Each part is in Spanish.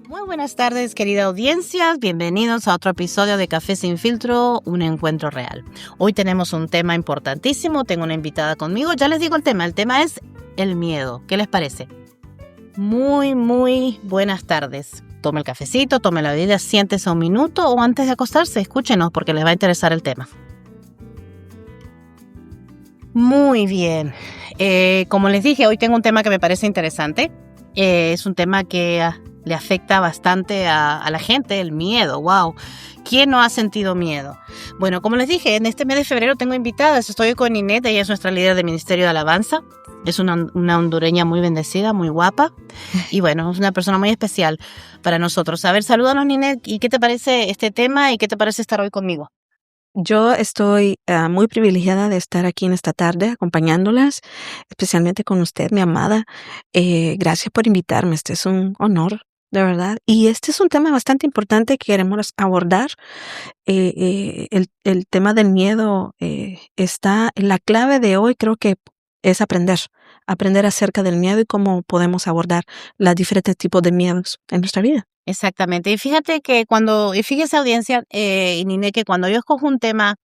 Muy buenas tardes, querida audiencia. Bienvenidos a otro episodio de Café Sin Filtro, un encuentro real. Hoy tenemos un tema importantísimo. Tengo una invitada conmigo. Ya les digo el tema. El tema es el miedo. ¿Qué les parece? Muy buenas tardes. Tome el cafecito, tome la bebida, siéntese un minuto o antes de acostarse, escúchenos porque les va a interesar el tema. Muy bien. Como les dije, hoy tengo un tema que me parece interesante. Es un tema que le afecta bastante a la gente, el miedo. ¡Wow! ¿Quién no ha sentido miedo? Bueno, como les dije, en este mes de febrero tengo invitadas. Estoy con Ninette, ella es nuestra líder de Ministerio de Alabanza. Es una hondureña muy bendecida, muy guapa. Y bueno, es una persona muy especial para nosotros. A ver, salúdanos, Ninette. ¿Y qué te parece este tema y qué te parece estar hoy conmigo? Yo estoy muy privilegiada de estar aquí en esta tarde acompañándolas, especialmente con usted, mi amada. Gracias por invitarme. Este es un honor, de verdad. Y este es un tema bastante importante que queremos abordar. El tema del miedo está en la clave de hoy, creo que es aprender acerca del miedo y cómo podemos abordar los diferentes tipos de miedos en nuestra vida. Exactamente. Y fíjate que fíjese audiencia, y Nine, que cuando yo escojo un tema,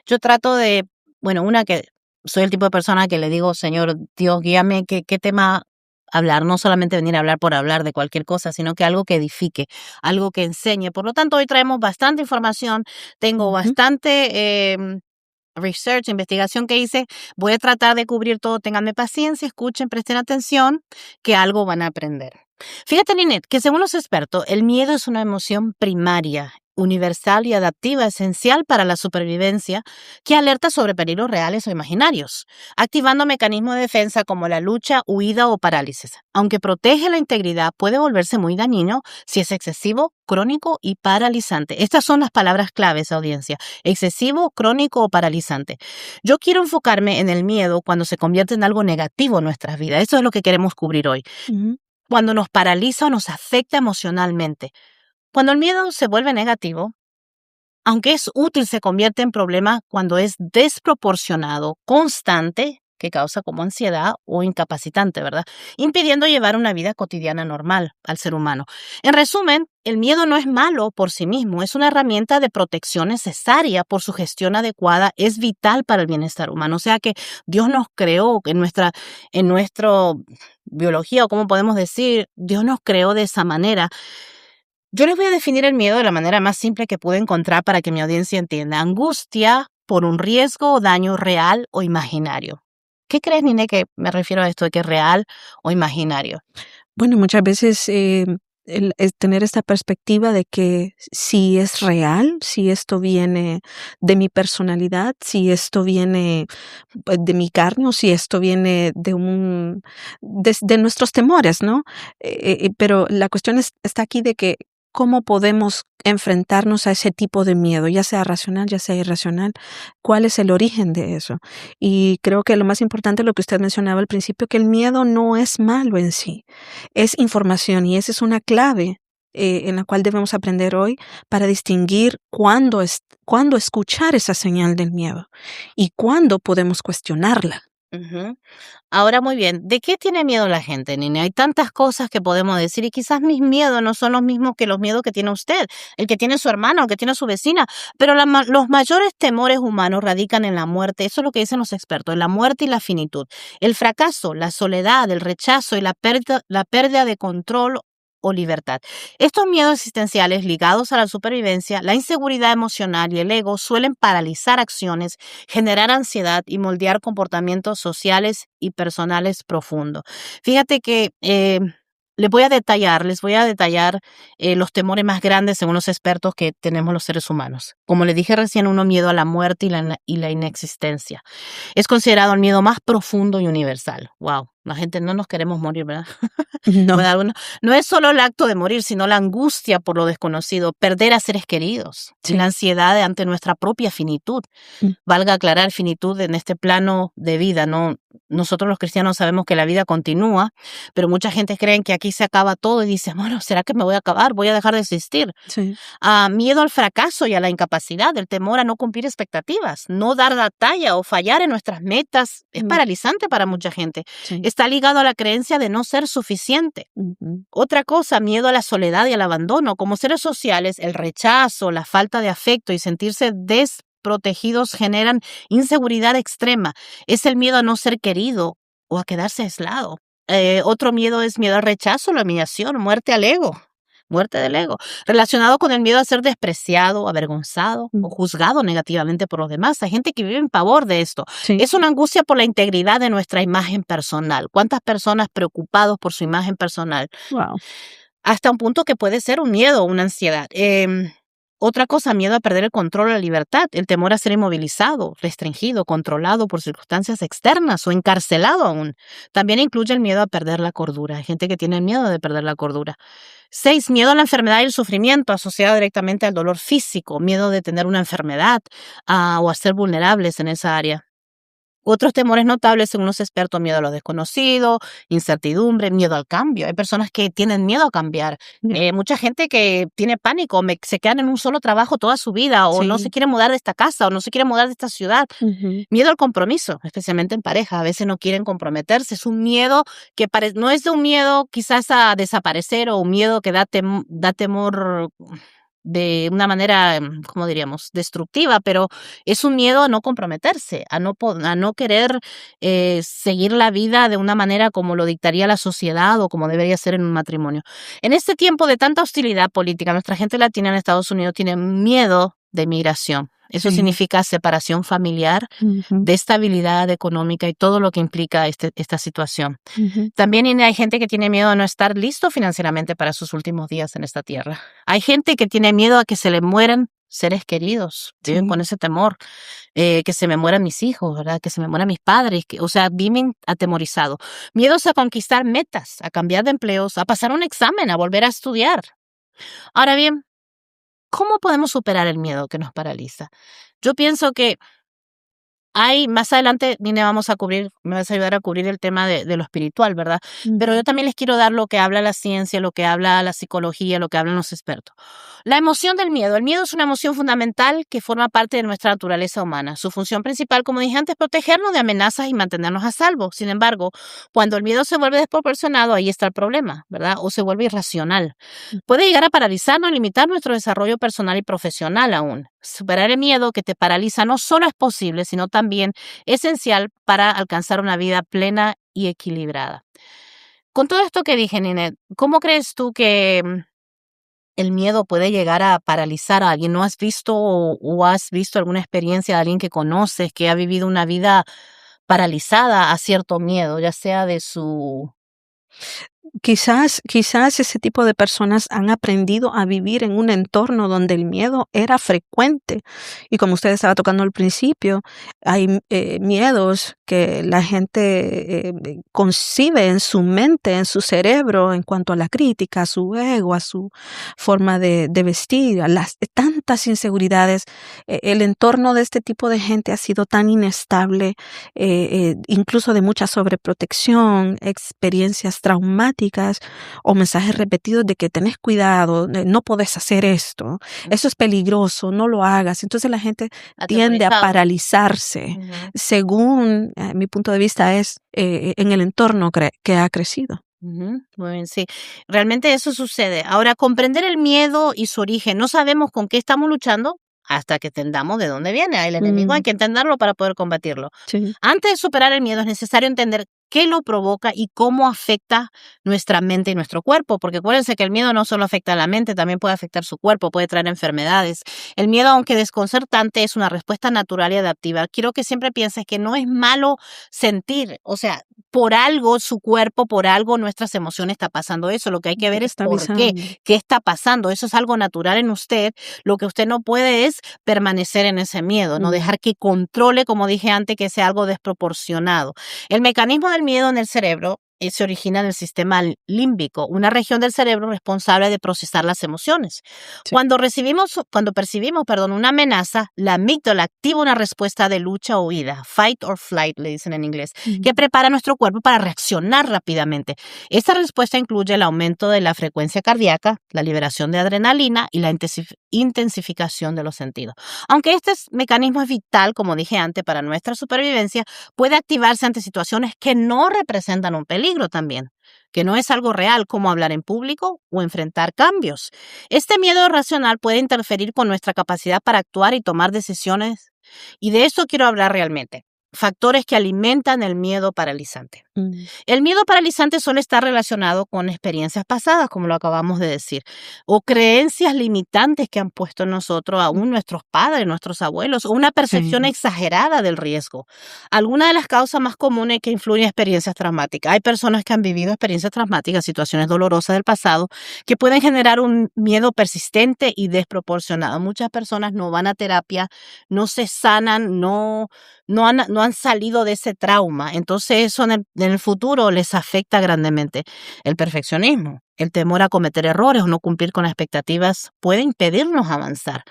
yo trato de, bueno, que soy el tipo de persona que le digo, Señor, Dios, guíame, qué tema hablar, no solamente venir a hablar por hablar de cualquier cosa, sino que algo que edifique, algo que enseñe. Por lo tanto, hoy traemos bastante información, tengo bastante research, investigación que hice. Voy a tratar de cubrir todo, ténganme paciencia, escuchen, presten atención, que algo van a aprender. Fíjate, Ninette, que según los expertos, el miedo es una emoción primaria, universal y adaptiva esencial para la supervivencia que alerta sobre peligros reales o imaginarios, activando mecanismos de defensa como la lucha, huida o parálisis. Aunque protege la integridad, puede volverse muy dañino si es excesivo, crónico y paralizante. Estas son las palabras claves, audiencia: excesivo, crónico o paralizante. Yo quiero enfocarme en el miedo cuando se convierte en algo negativo en nuestras vidas. Eso es lo que queremos cubrir hoy. Cuando nos paraliza o nos afecta emocionalmente. Cuando el miedo se vuelve negativo, aunque es útil, se convierte en problema cuando es desproporcionado, constante, que causa como ansiedad o incapacitante, ¿verdad? Impidiendo llevar una vida cotidiana normal al ser humano. En resumen, el miedo no es malo por sí mismo, es una herramienta de protección necesaria por su gestión adecuada, es vital para el bienestar humano. O sea que Dios nos creó en nuestra biología, o como podemos decir, Dios nos creó de esa manera. Yo les voy a definir el miedo de la manera más simple que pude encontrar para que mi audiencia entienda. Angustia por un riesgo o daño real o imaginario. ¿Qué crees, Nine, que me refiero a esto de que es real o imaginario? Bueno, muchas veces es tener esta perspectiva de que si es real, si esto viene de mi personalidad, si esto viene de mi carne o si esto viene de nuestros temores, ¿no? Pero la cuestión está aquí de que cómo podemos enfrentarnos a ese tipo de miedo, ya sea racional, ya sea irracional, cuál es el origen de eso. Y creo que lo más importante, lo que usted mencionaba al principio, que el miedo no es malo en sí, es información, y esa es una clave en la cual debemos aprender hoy para distinguir cuándo escuchar esa señal del miedo y cuándo podemos cuestionarla. Ahora, muy bien, ¿de qué tiene miedo la gente, Nina? Hay tantas cosas que podemos decir y quizás mis miedos no son los mismos que los miedos que tiene usted, el que tiene su hermano, el que tiene su vecina, pero los mayores temores humanos radican en la muerte. Eso es lo que dicen los expertos: en la muerte y la finitud, el fracaso, la soledad, el rechazo y la pérdida de control o libertad. Estos miedos existenciales ligados a la supervivencia, la inseguridad emocional y el ego suelen paralizar acciones, generar ansiedad y moldear comportamientos sociales y personales profundos. Fíjate que les voy a detallar los temores más grandes según los expertos que tenemos los seres humanos. Como les dije recién, miedo a la muerte y la inexistencia. Es considerado el miedo más profundo y universal. Wow. La gente no nos queremos morir, ¿verdad? No. Bueno, no es solo el acto de morir, sino la angustia por lo desconocido, perder a seres queridos y la Sí. ansiedad ante nuestra propia finitud. Mm. Valga aclarar, finitud en este plano de vida, ¿no? Nosotros los cristianos sabemos que la vida continúa, pero mucha gente cree que aquí se acaba todo y dice, bueno, ¿será que me voy a acabar? ¿Voy a dejar de existir? Sí. Miedo al fracaso y a la incapacidad, el temor a no cumplir expectativas, no dar la talla o fallar en nuestras metas, es Mm. paralizante para mucha gente. Sí. Está ligado a la creencia de no ser suficiente. Ujú. Otra cosa, miedo a la soledad y al abandono. Como seres sociales, el rechazo, la falta de afecto y sentirse desprotegidos generan inseguridad extrema. Es el miedo a no ser querido o a quedarse aislado. Otro miedo es miedo al rechazo, la humillación, muerte al ego. Muerte del ego, relacionado con el miedo a ser despreciado, avergonzado o Mm. juzgado negativamente por los demás. Hay gente que vive en pavor de esto. Sí. Es una angustia por la integridad de nuestra imagen personal. ¿Cuántas personas preocupados por su imagen personal? Wow. Hasta un punto que puede ser un miedo o una ansiedad. Otra cosa, miedo a perder el control o la libertad, el temor a ser inmovilizado, restringido, controlado por circunstancias externas o encarcelado aún. También incluye el miedo a perder la cordura. Hay gente que tiene miedo de perder la cordura. 6, miedo a la enfermedad y el sufrimiento asociado directamente al dolor físico, miedo de tener una enfermedad o a ser vulnerables en esa área. Otros temores notables, según los expertos, miedo a lo desconocido, incertidumbre, miedo al cambio. Hay personas que tienen miedo a cambiar. Mucha gente que tiene pánico, se quedan en un solo trabajo toda su vida, o no se Sí. quiere mudar de esta casa, o no se quiere mudar de esta ciudad. Ujú. Miedo al compromiso, especialmente en pareja. A veces no quieren comprometerse. Es un miedo que no es de un miedo quizás a desaparecer o un miedo que da temor de una manera, ¿cómo diríamos?, destructiva, pero es un miedo a no comprometerse, a no querer seguir la vida de una manera como lo dictaría la sociedad o como debería ser en un matrimonio. En este tiempo de tanta hostilidad política, nuestra gente latina en Estados Unidos tiene miedo de migración. Eso Sí. significa separación familiar, Ujú. de estabilidad económica y todo lo que implica esta situación. Ujú. También hay gente que tiene miedo a no estar listo financieramente para sus últimos días en esta tierra. Hay gente que tiene miedo a que se le mueran seres queridos, viven Sí. con ese temor, que se me mueran mis hijos, ¿verdad? Que se me mueran mis padres, o sea, viven atemorizados. Miedos a conquistar metas, a cambiar de empleos, a pasar un examen, a volver a estudiar. Ahora bien, ¿cómo podemos superar el miedo que nos paraliza? Yo pienso que más adelante, Nina, me vas a ayudar a cubrir el tema de lo espiritual, ¿verdad? Pero yo Ujú. también les quiero dar lo que habla la ciencia, lo que habla la psicología, lo que hablan los expertos. La emoción del miedo. El miedo es una emoción fundamental que forma parte de nuestra naturaleza humana. Su función principal, como dije antes, es protegernos de amenazas y mantenernos a salvo. Sin embargo, cuando el miedo se vuelve desproporcionado, ahí está el problema, ¿verdad? O se vuelve irracional. Puede llegar a paralizarnos y limitar nuestro desarrollo personal y profesional aún. Superar el miedo que te paraliza no solo es posible, sino también esencial para alcanzar una vida plena y equilibrada. Con todo esto que dije, Ninette, ¿cómo crees tú que el miedo puede llegar a paralizar a alguien? ¿No has visto o has visto alguna experiencia de alguien que conoces que ha vivido una vida paralizada a cierto miedo, ya sea de su... Quizás ese tipo de personas han aprendido a vivir en un entorno donde el miedo era frecuente. Y como usted estaba tocando al principio, hay miedos que la gente concibe en su mente, en su cerebro, en cuanto a la crítica, a su ego, a su forma de vestir, a las tantas inseguridades. El entorno de este tipo de gente ha sido tan inestable, incluso de mucha sobreprotección, experiencias traumáticas o mensajes repetidos de que tenés cuidado, no podés hacer esto, eso es peligroso, no lo hagas. Entonces la gente tiende a atemorizado? paralizarse, Ujú. según mi punto de vista es en el entorno que ha crecido. Ujú, muy bien, sí. Realmente eso sucede. Ahora, comprender el miedo y su origen. No sabemos con qué estamos luchando hasta que entendamos de dónde viene. El enemigo hay Mm. que entenderlo para poder combatirlo. Sí. Antes de superar el miedo es necesario entender qué lo provoca y cómo afecta nuestra mente y nuestro cuerpo, porque acuérdense que el miedo no solo afecta a la mente, también puede afectar su cuerpo, puede traer enfermedades. El miedo, aunque desconcertante, es una respuesta natural y adaptiva. Quiero que siempre pienses que no es malo sentir, o sea, por algo su cuerpo, por algo nuestras emociones está pasando eso. Lo que hay que ver Te es está por qué, avisando. qué está pasando. Eso es algo natural en usted. Lo que usted no puede es permanecer en ese miedo, no Mm. dejar que controle, como dije antes, que sea algo desproporcionado. El mecanismo del el miedo en el cerebro se origina en el sistema límbico, una región del cerebro responsable de procesar las emociones. Sí. Cuando percibimos, una amenaza, la amígdala activa una respuesta de lucha o huida, fight or flight, le dicen en inglés, que prepara nuestro cuerpo para reaccionar rápidamente. Esta respuesta incluye el aumento de la frecuencia cardíaca, la liberación de adrenalina y la intensificación de los sentidos. Aunque este mecanismo es vital, como dije antes, para nuestra supervivencia, puede activarse ante situaciones que no representan un peligro también, que no es algo real como hablar en público o enfrentar cambios. Este miedo irracional puede interferir con nuestra capacidad para actuar y tomar decisiones, y de eso quiero hablar realmente. Factores que alimentan el miedo paralizante. El miedo paralizante suele estar relacionado con experiencias pasadas, como lo acabamos de decir, o creencias limitantes que han puesto en nosotros aún nuestros padres, nuestros abuelos, o una percepción Sí. exagerada del riesgo. Algunas de las causas más comunes que influyen experiencias traumáticas. Hay personas que han vivido experiencias traumáticas, situaciones dolorosas del pasado, que pueden generar un miedo persistente y desproporcionado. Muchas personas no van a terapia, no se sanan, no han salido de ese trauma. Entonces eso en el futuro les afecta grandemente. El perfeccionismo, el temor a cometer errores o no cumplir con las expectativas puede impedirnos avanzar.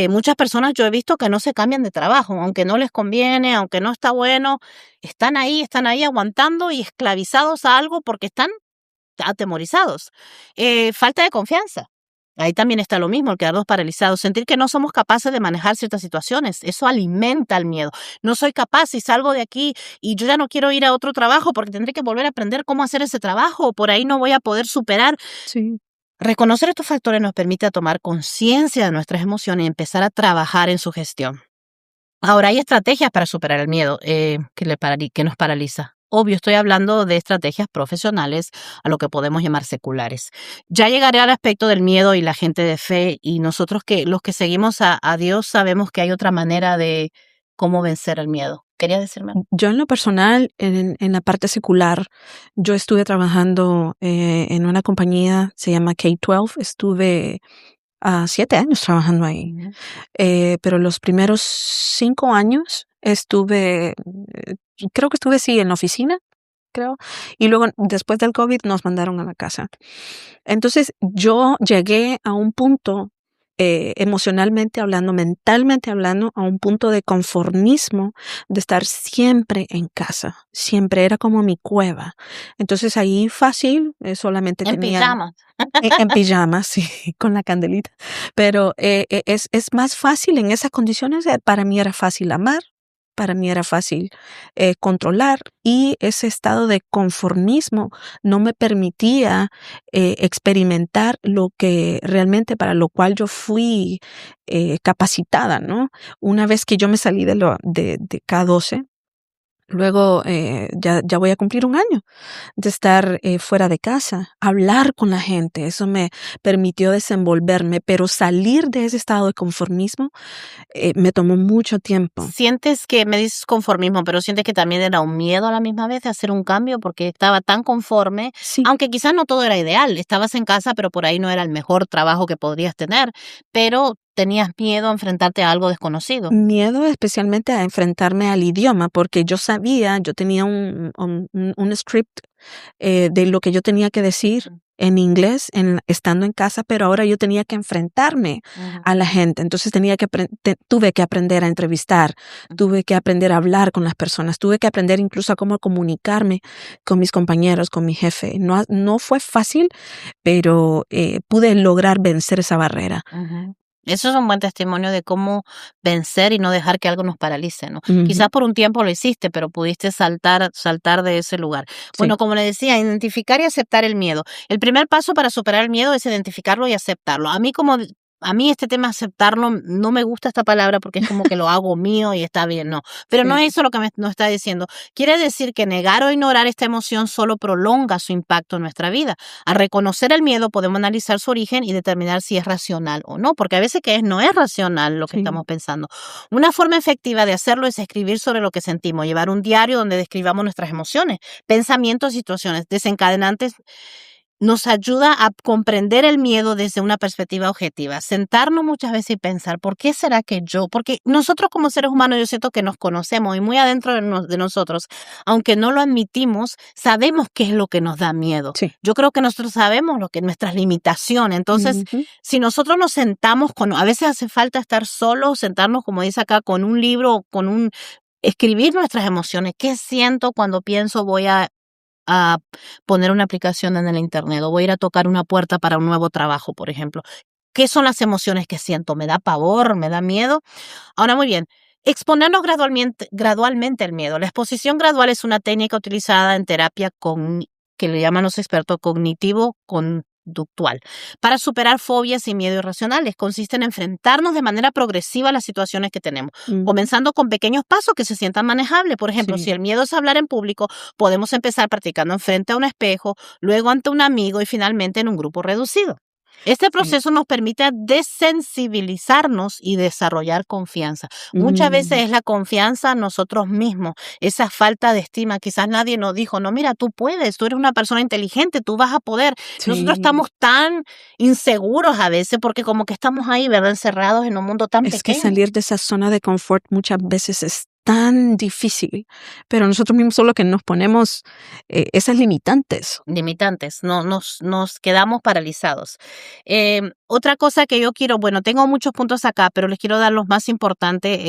Muchas personas yo he visto que no se cambian de trabajo, aunque no les conviene, aunque no está bueno, están ahí aguantando y esclavizados a algo porque están atemorizados. Falta de confianza. Ahí también está lo mismo, el quedarnos paralizados, sentir que no somos capaces de manejar ciertas situaciones, eso alimenta el miedo. No soy capaz si salgo de aquí y yo ya no quiero ir a otro trabajo porque tendré que volver a aprender cómo hacer ese trabajo o por ahí no voy a poder superar. Sí. Reconocer estos factores nos permite tomar conciencia de nuestras emociones y empezar a trabajar en su gestión. Ahora, hay estrategias para superar el miedo que nos paraliza. Obvio, estoy hablando de estrategias profesionales a lo que podemos llamar seculares. Ya llegaré al aspecto del miedo y la gente de fe, y nosotros los que seguimos a Dios sabemos que hay otra manera de cómo vencer el miedo. ¿Querías decirme? Yo en lo personal, en la parte secular, yo estuve trabajando en una compañía, se llama K-12, estuve 7 años trabajando ahí. Pero los primeros 5 años creo que estuve sí en la oficina, creo, y luego después del COVID nos mandaron a la casa. Entonces yo llegué a un punto, emocionalmente hablando, mentalmente hablando, a un punto de conformismo, de estar siempre en casa, siempre era como mi cueva. Entonces ahí fácil, solamente En tenía pijama. en pijama, sí, con la candelita. Pero es más fácil en esas condiciones. Para mí era fácil amar, para mí era fácil controlar, y ese estado de conformismo no me permitía experimentar lo que realmente para lo cual yo fui capacitada, ¿no? Una vez que yo me salí de K12, luego ya voy a cumplir un año de estar fuera de casa, hablar con la gente, eso me permitió desenvolverme, pero salir de ese estado de conformismo me tomó mucho tiempo. ¿Sientes que, me dices conformismo, pero sientes que también era un miedo a la misma vez de hacer un cambio porque estaba tan conforme, Sí, aunque quizás no todo era ideal, estabas en casa, pero por ahí no era el mejor trabajo que podrías tener, pero tenías miedo a enfrentarte a algo desconocido? miedo especialmente a enfrentarme al idioma, porque yo sabía, yo tenía un script de lo que yo tenía que decir en inglés estando en casa, pero ahora yo tenía que enfrentarme a la gente. Entonces tuve que aprender a entrevistar, tuve que aprender a hablar con las personas, tuve que aprender incluso a cómo comunicarme con mis compañeros, con mi jefe. No fue fácil, pero pude lograr vencer esa barrera. Ujú. Eso es un buen testimonio de cómo vencer y no dejar que algo nos paralice, ¿no? Ujú. Quizás por un tiempo lo hiciste, pero pudiste saltar de ese lugar. Sí. Bueno, como le decía, identificar y aceptar el miedo. El primer paso para superar el miedo es identificarlo y aceptarlo. A mí este tema aceptarlo, no me gusta esta palabra porque es como que lo hago mío y está bien, no. Pero no Sí. es eso lo que nos está diciendo. Quiere decir que negar o ignorar esta emoción solo prolonga su impacto en nuestra vida. Al reconocer el miedo podemos analizar su origen y determinar si es racional o no, porque a veces no es racional lo que Sí. estamos pensando. Una forma efectiva de hacerlo es escribir sobre lo que sentimos, llevar un diario donde describamos nuestras emociones, pensamientos y situaciones desencadenantes nos ayuda a comprender el miedo desde una perspectiva objetiva. Sentarnos muchas veces y pensar, ¿por qué será que yo? Porque nosotros como seres humanos yo siento que nos conocemos y muy adentro de nosotros, aunque no lo admitimos, sabemos qué es lo que nos da miedo. Sí. Yo creo que nosotros sabemos lo que nuestras limitaciones. Entonces, si nosotros nos sentamos a veces hace falta estar solos, sentarnos, como dice acá, con un libro, escribir nuestras emociones. ¿Qué siento cuando pienso voy a poner una aplicación en el internet o voy a ir a tocar una puerta para un nuevo trabajo, por ejemplo? ¿Qué son las emociones que siento? ¿Me da pavor? ¿Me da miedo? Ahora, muy bien. Exponernos gradualmente el miedo. La exposición gradual es una técnica utilizada en terapia que le llaman los expertos cognitivo-conductual para superar fobias y miedo irracionales. Consiste en enfrentarnos de manera progresiva a las situaciones que tenemos, comenzando con pequeños pasos que se sientan manejables. Por ejemplo, si el miedo es hablar en público, podemos empezar practicando enfrente a un espejo, luego ante un amigo y finalmente en un grupo reducido. Este proceso nos permite desensibilizarnos y desarrollar confianza. Muchas veces es la confianza en nosotros mismos, esa falta de estima. Quizás nadie nos dijo, no, mira, tú puedes, tú eres una persona inteligente, tú vas a poder. Nosotros estamos tan inseguros a veces porque como que estamos ahí, ¿verdad? Encerrados en un mundo tan pequeño. Es que salir de esa zona de confort muchas veces es tan difícil, pero nosotros mismos solo que nos ponemos esas limitantes. Nos quedamos paralizados. Otra cosa que yo quiero, tengo muchos puntos acá, pero les quiero dar los más importantes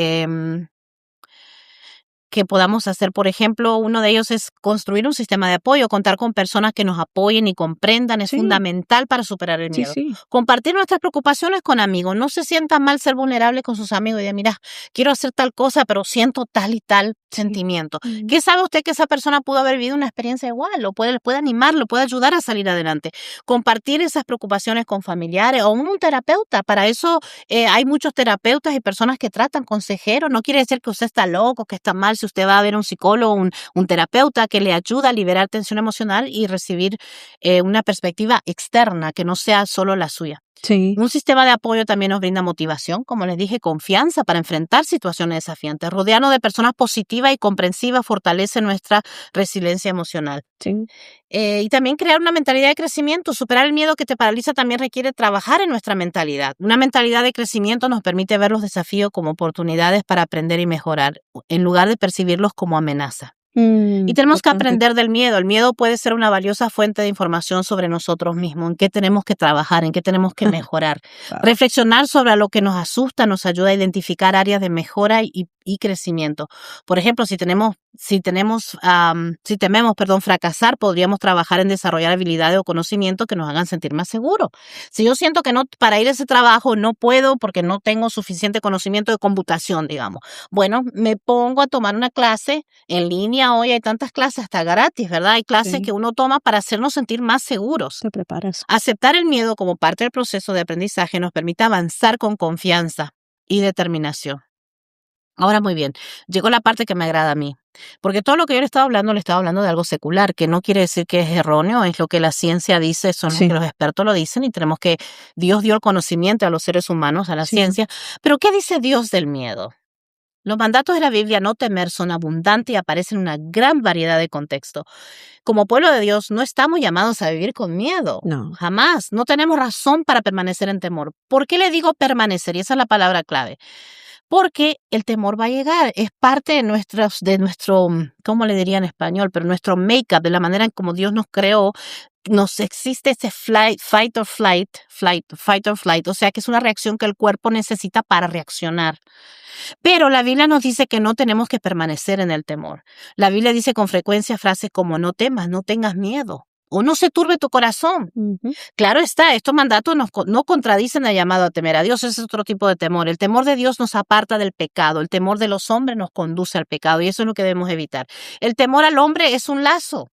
que podamos hacer. Por ejemplo, uno de ellos es construir un sistema de apoyo, contar con personas que nos apoyen y comprendan es fundamental para superar el miedo. Compartir nuestras preocupaciones con amigos. No se sienta mal ser vulnerable con sus amigos y decir, mira, quiero hacer tal cosa, pero siento tal y tal sentimiento. ¿Qué sabe usted que esa persona pudo haber vivido una experiencia igual? Lo puede animar, lo puede ayudar a salir adelante. Compartir esas preocupaciones con familiares o un terapeuta. Para eso hay muchos terapeutas y personas que tratan, consejeros. No quiere decir que usted está loco, que está mal. Si usted va a ver un psicólogo, un terapeuta que le ayuda a liberar tensión emocional y recibir una perspectiva externa que no sea solo la suya. Un sistema de apoyo también nos brinda motivación, como les dije, confianza para enfrentar situaciones desafiantes. Rodearnos de personas positivas y comprensivas fortalece nuestra resiliencia emocional. Y también crear una mentalidad de crecimiento. Superar el miedo que te paraliza también requiere trabajar en nuestra mentalidad. Una mentalidad de crecimiento nos permite ver los desafíos como oportunidades para aprender y mejorar, en lugar de percibirlos como amenaza. Y tenemos que aprender del miedo. El miedo puede ser una valiosa fuente de información sobre nosotros mismos, en qué tenemos que trabajar, en qué tenemos que mejorar. Reflexionar sobre lo que nos asusta nos ayuda a identificar áreas de mejora y crecimiento. Por ejemplo, si tememos fracasar, podríamos trabajar en desarrollar habilidades o conocimientos que nos hagan sentir más seguros. Si yo siento que para ir a ese trabajo no puedo porque no tengo suficiente conocimiento de computación, digamos, me pongo a tomar una clase en línea. Hoy hay tantas clases hasta gratis, ¿verdad? Hay clases que uno toma para hacernos sentir más seguros. Te preparas. Aceptar el miedo como parte del proceso de aprendizaje nos permite avanzar con confianza y determinación. Ahora, muy bien, llegó la parte que me agrada a mí, porque todo lo que yo le estaba hablando de algo secular, que no quiere decir que es erróneo, es lo que la ciencia dice, son lo que los expertos lo dicen, y Dios dio el conocimiento a los seres humanos, a la ciencia, pero ¿qué dice Dios del miedo? Los mandatos de la Biblia no temer son abundantes y aparecen en una gran variedad de contextos. Como pueblo de Dios, no estamos llamados a vivir con miedo. No. Jamás. No tenemos razón para permanecer en temor. ¿Por qué le digo permanecer? Y esa es la palabra clave. Porque el temor va a llegar. Es parte de nuestro, ¿cómo le diría en español? Pero nuestro make-up, de la manera en como Dios nos creó, existe ese fight or flight, o sea que es una reacción que el cuerpo necesita para reaccionar. Pero la Biblia nos dice que no tenemos que permanecer en el temor. La Biblia dice con frecuencia frases como no temas, no tengas miedo, o no se turbe tu corazón. Claro está, estos mandatos no contradicen el llamado a temer a Dios, ese es otro tipo de temor. El temor de Dios nos aparta del pecado, el temor de los hombres nos conduce al pecado y eso es lo que debemos evitar. El temor al hombre es un lazo.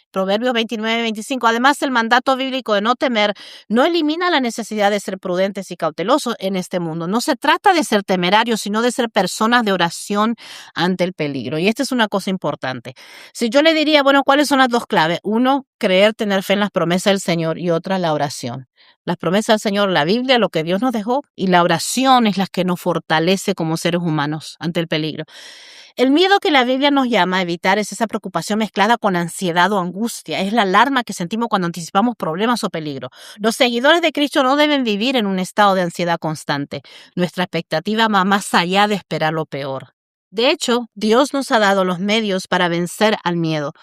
Proverbios 29-25. Además, el mandato bíblico de no temer no elimina la necesidad de ser prudentes y cautelosos en este mundo. No se trata de ser temerarios, sino de ser personas de oración ante el peligro. Y esta es una cosa importante. Si yo le diría, ¿cuáles son las dos claves? Uno, tener fe en las promesas del Señor y otra, la oración. Las promesas del Señor, la Biblia, lo que Dios nos dejó, y la oración es la que nos fortalece como seres humanos ante el peligro. El miedo que la Biblia nos llama a evitar es esa preocupación mezclada con ansiedad o angustia. Es la alarma que sentimos cuando anticipamos problemas o peligro. Los seguidores de Cristo no deben vivir en un estado de ansiedad constante. Nuestra expectativa va más allá de esperar lo peor. De hecho, Dios nos ha dado los medios para vencer al miedo,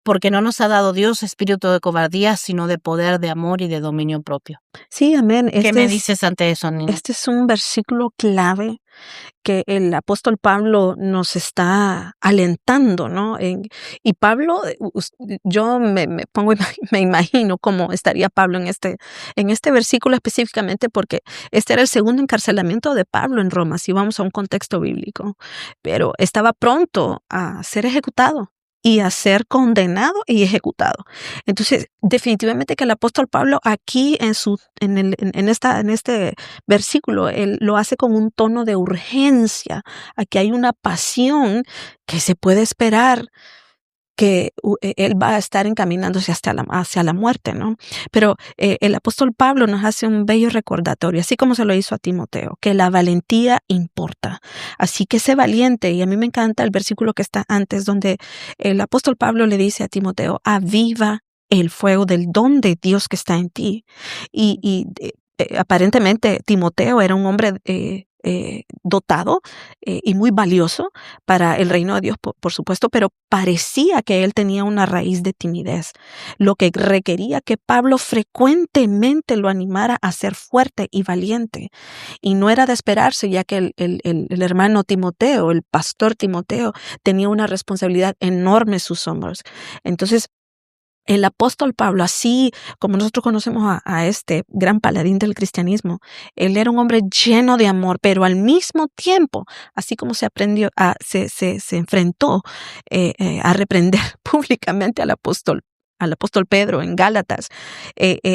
porque no nos ha dado Dios espíritu de cobardía, sino de poder, de amor y de dominio propio. Sí, amén. ¿Qué me dices ante eso, Nina? Este es un versículo clave que el apóstol Pablo nos está alentando, ¿no? Y Pablo, yo me pongo, me imagino cómo estaría Pablo en este versículo específicamente, porque este era el segundo encarcelamiento de Pablo en Roma, si vamos a un contexto bíblico, pero estaba pronto a ser ejecutado y a ser condenado y ejecutado. Entonces, definitivamente que el apóstol Pablo aquí en este versículo, él lo hace con un tono de urgencia. Aquí hay una pasión que se puede esperar que él va a estar encaminándose hacia la muerte, ¿no? Pero el apóstol Pablo nos hace un bello recordatorio, así como se lo hizo a Timoteo, que la valentía importa. Así que sé valiente, y a mí me encanta el versículo que está antes, donde el apóstol Pablo le dice a Timoteo, aviva el fuego del don de Dios que está en ti. Aparentemente Timoteo era un hombre dotado y muy valioso para el reino de Dios, por supuesto, pero parecía que él tenía una raíz de timidez, lo que requería que Pablo frecuentemente lo animara a ser fuerte y valiente. Y no era de esperarse, ya que el hermano Timoteo, el pastor Timoteo, tenía una responsabilidad enorme en sus hombros. Entonces, el apóstol Pablo, así como nosotros conocemos a este gran paladín del cristianismo, él era un hombre lleno de amor, pero al mismo tiempo, así como se enfrentó a reprender públicamente al apóstol Pedro en Gálatas.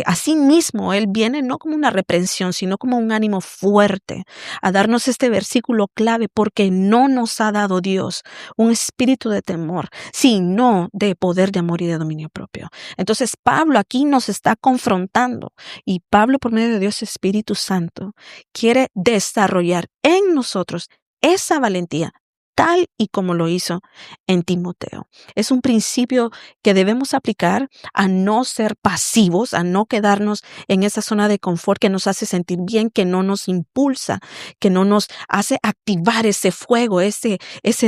Así mismo, él viene no como una reprensión, sino como un ánimo fuerte a darnos este versículo clave, porque no nos ha dado Dios un espíritu de temor, sino de poder, de amor y de dominio propio. Entonces Pablo aquí nos está confrontando, y Pablo, por medio de Dios Espíritu Santo, quiere desarrollar en nosotros esa valentía, tal y como lo hizo en Timoteo. Es un principio que debemos aplicar a no ser pasivos, a no quedarnos en esa zona de confort que nos hace sentir bien, que no nos impulsa, que no nos hace activar ese fuego, ese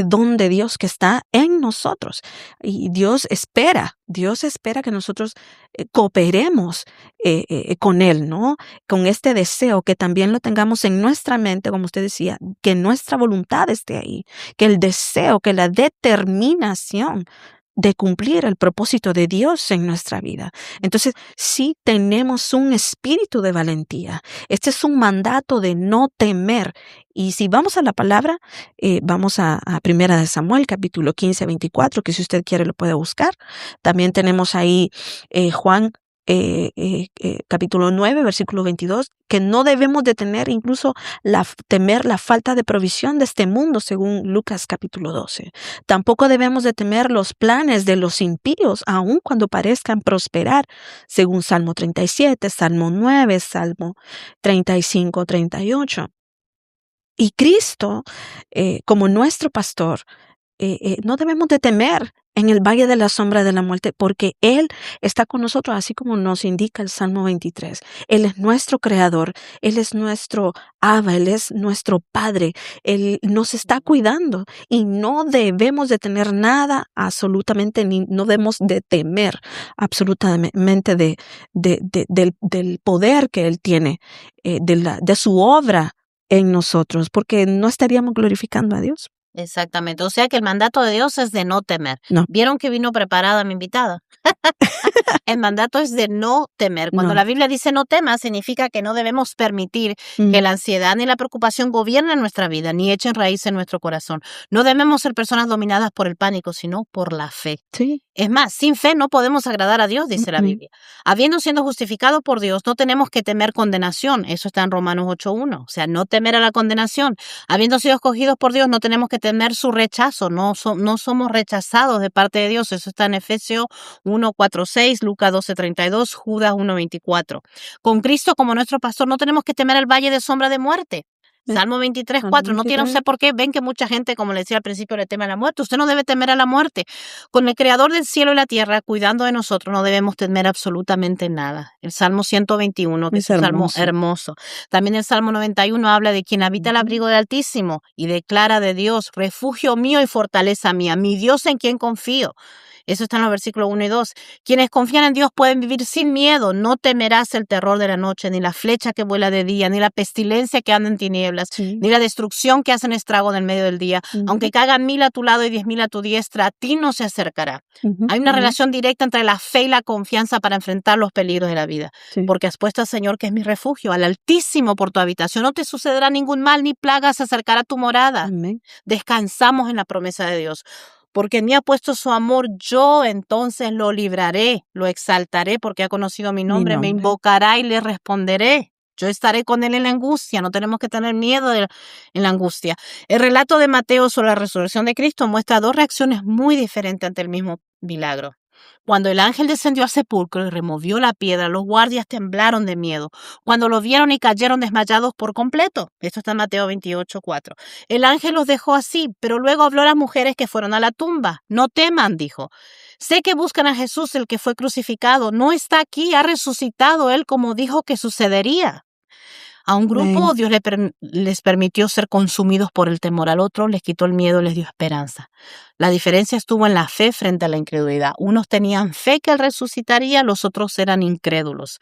don de Dios que está en nosotros. Y Dios espera que nosotros cooperemos con Él, ¿no? Con este deseo, que también lo tengamos en nuestra mente, como usted decía, que nuestra voluntad esté ahí, que el deseo, que la determinación de cumplir el propósito de Dios en nuestra vida. Entonces, sí tenemos un espíritu de valentía. Este es un mandato de no temer. Y si vamos a la palabra, vamos a Primera de Samuel, capítulo 15, 24, que si usted quiere lo puede buscar. También tenemos ahí Juan capítulo 9, versículo 22, que no debemos de tener incluso temer la falta de provisión de este mundo, según Lucas capítulo 12. Tampoco debemos de temer los planes de los impíos, aun cuando parezcan prosperar, según Salmo 37, Salmo 9, Salmo 35, 38. Y Cristo, como nuestro pastor, no debemos de temer en el valle de la sombra de la muerte, porque Él está con nosotros, así como nos indica el Salmo 23. Él es nuestro creador, Él es nuestro Abba, Él es nuestro Padre, Él nos está cuidando, y no debemos de tener nada absolutamente, ni no debemos de temer absolutamente del poder que Él tiene, de su obra en nosotros, porque no estaríamos glorificando a Dios. Exactamente. O sea que el mandato de Dios es de no temer. No. ¿Vieron que vino preparada mi invitada? El mandato es de no temer. Cuando No. la Biblia dice no temas, significa que no debemos permitir que la ansiedad ni la preocupación gobiernen nuestra vida, ni echen raíz en nuestro corazón. No debemos ser personas dominadas por el pánico, sino por la fe. Sí. Es más, sin fe no podemos agradar a Dios, dice la Biblia. Habiendo sido justificados por Dios, no tenemos que temer condenación. Eso está en Romanos 8:1. O sea, no temer a la condenación. Habiendo sido escogidos por Dios, no tenemos que temer su rechazo, no somos rechazados de parte de Dios. Eso está en Efesios 1:4-6, Lucas 12:32, Judas 1:24. Con Cristo como nuestro pastor no tenemos que temer el valle de sombra de muerte. Salmo 23:4, no tiene usted por qué. Ven que mucha gente, como le decía al principio, le teme a la muerte. Usted no debe temer a la muerte. Con el Creador del cielo y la tierra cuidando de nosotros, no debemos temer absolutamente nada. El Salmo 121, que es un salmo hermoso. También el Salmo 91 habla de quien habita el abrigo del Altísimo y declara de Dios, refugio mío y fortaleza mía, mi Dios en quien confío. Eso está en los versículos 1 y 2. Quienes confían en Dios pueden vivir sin miedo. No temerás el terror de la noche, ni la flecha que vuela de día, ni la pestilencia que anda en tinieblas, ni la destrucción que hacen estrago en el medio del día. Aunque caigan 1000 a tu lado y 10,000 a tu diestra, a ti no se acercará. Hay una relación directa entre la fe y la confianza para enfrentar los peligros de la vida. Porque has puesto al Señor, que es mi refugio, al Altísimo por tu habitación. No te sucederá ningún mal, ni plaga se acercará a tu morada. Descansamos en la promesa de Dios. Porque en mí ha puesto su amor, yo entonces lo libraré, lo exaltaré porque ha conocido mi nombre, me invocará y le responderé. Yo estaré con él en la angustia, no tenemos que tener miedo en la angustia. El relato de Mateo sobre la resurrección de Cristo muestra dos reacciones muy diferentes ante el mismo milagro. Cuando el ángel descendió al sepulcro y removió la piedra, los guardias temblaron de miedo. Cuando lo vieron y cayeron desmayados por completo. Esto está en Mateo 28:4. El ángel los dejó así, pero luego habló a las mujeres que fueron a la tumba. No teman, dijo. Sé que buscan a Jesús, el que fue crucificado. No está aquí, ha resucitado él como dijo que sucedería. A un grupo Dios les permitió ser consumidos por el temor, al otro les quitó el miedo y les dio esperanza. La diferencia estuvo en la fe frente a la incredulidad. Unos tenían fe que él resucitaría, los otros eran incrédulos.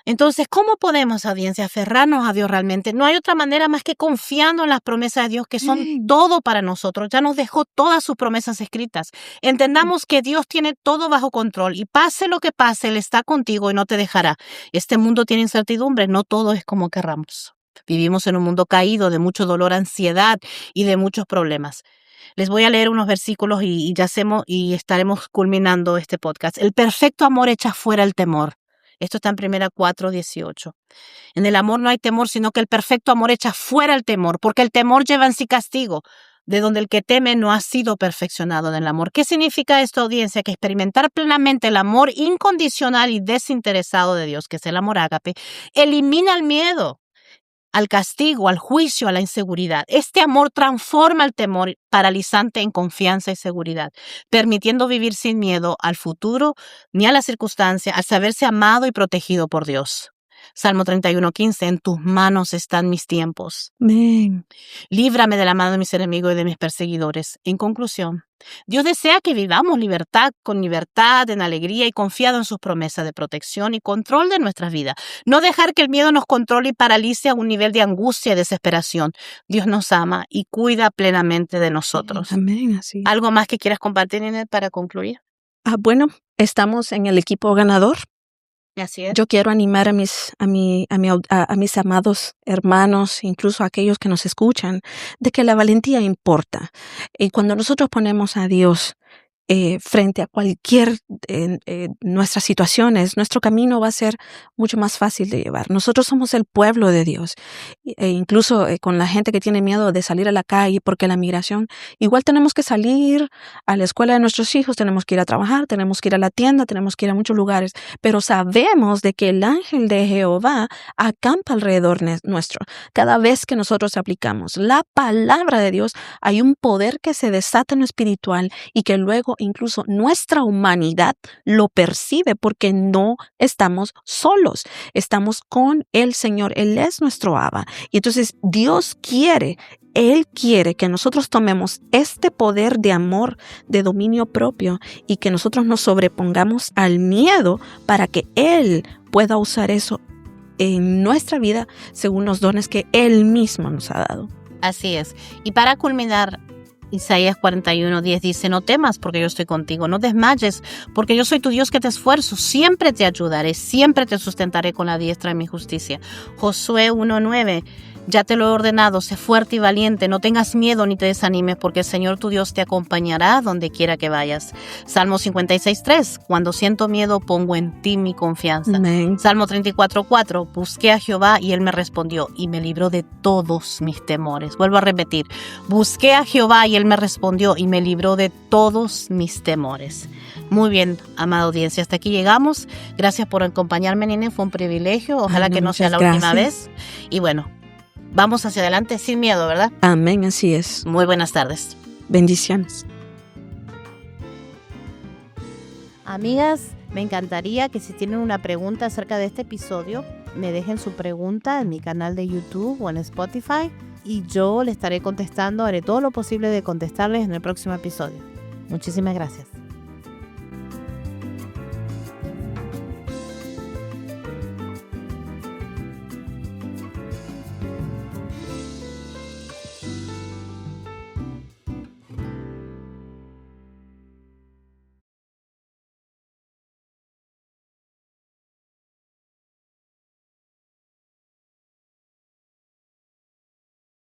Entonces, ¿cómo podemos, audiencia, aferrarnos a Dios realmente? No hay otra manera más que confiando en las promesas de Dios, que son todo para nosotros. Ya nos dejó todas sus promesas escritas. Entendamos que Dios tiene todo bajo control y pase lo que pase, Él está contigo y no te dejará. Este mundo tiene incertidumbre, no todo es como querramos. Vivimos en un mundo caído de mucho dolor, ansiedad y de muchos problemas. Les voy a leer unos versículos y estaremos culminando este podcast. El perfecto amor echa fuera el temor. Esto está en 1 4:18. En el amor no hay temor, sino que el perfecto amor echa fuera el temor, porque el temor lleva en sí castigo, de donde el que teme no ha sido perfeccionado en el amor. ¿Qué significa esto, audiencia? Que experimentar plenamente el amor incondicional y desinteresado de Dios, que es el amor ágape, elimina el miedo al castigo, al juicio, a la inseguridad. Este amor transforma el temor paralizante en confianza y seguridad, permitiendo vivir sin miedo al futuro ni a las circunstancias, al saberse amado y protegido por Dios. Salmo 31:15, en tus manos están mis tiempos. Amén. Líbrame de la mano de mis enemigos y de mis perseguidores. En conclusión, Dios desea que vivamos con libertad, en alegría y confiado en sus promesas de protección y control de nuestras vidas. No dejar que el miedo nos controle y paralice a un nivel de angustia y desesperación. Dios nos ama y cuida plenamente de nosotros. Amén, así. ¿Algo más que quieras compartir, Inés, para concluir? Bueno, estamos en el equipo ganador. Así es. Yo quiero animar a mis amados hermanos, incluso a aquellos que nos escuchan, de que la valentía importa. Y cuando nosotros ponemos a Dios frente a cualquier nuestras situaciones, nuestro camino va a ser mucho más fácil de llevar. Nosotros somos el pueblo de Dios. Incluso con la gente que tiene miedo de salir a la calle porque la migración, igual tenemos que salir a la escuela de nuestros hijos, tenemos que ir a trabajar, tenemos que ir a la tienda, tenemos que ir a muchos lugares, pero sabemos de que el ángel de Jehová acampa alrededor nuestro. Cada vez que nosotros aplicamos la palabra de Dios, hay un poder que se desata en lo espiritual y que luego incluso nuestra humanidad lo percibe, porque no estamos solos, estamos con el Señor, Él es nuestro Abba. Y entonces Él quiere que nosotros tomemos este poder de amor, de dominio propio, y que nosotros nos sobrepongamos al miedo para que Él pueda usar eso en nuestra vida según los dones que Él mismo nos ha dado. Así es. Y para culminar, Isaías 41:10 dice, no temas porque yo estoy contigo, no desmayes porque yo soy tu Dios que te esfuerzo, siempre te ayudaré, siempre te sustentaré con la diestra de mi justicia. Josué 1:9 Ya te lo he ordenado, sé fuerte y valiente, no tengas miedo ni te desanimes, porque el Señor tu Dios te acompañará donde quiera que vayas. Salmo 56:3, cuando siento miedo pongo en ti mi confianza. Amén. Salmo 34:4, busqué a Jehová y él me respondió y me libró de todos mis temores. Vuelvo a repetir, busqué a Jehová y él me respondió y me libró de todos mis temores. Muy bien, amada audiencia, hasta aquí llegamos. Gracias por acompañarme, Nene, fue un privilegio. Ojalá que no sea la última vez. Y bueno, vamos hacia adelante sin miedo, ¿verdad? Amén, así es. Muy buenas tardes. Bendiciones. Amigas, me encantaría que si tienen una pregunta acerca de este episodio, me dejen su pregunta en mi canal de YouTube o en Spotify y yo le estaré contestando, haré todo lo posible de contestarles en el próximo episodio. Muchísimas gracias.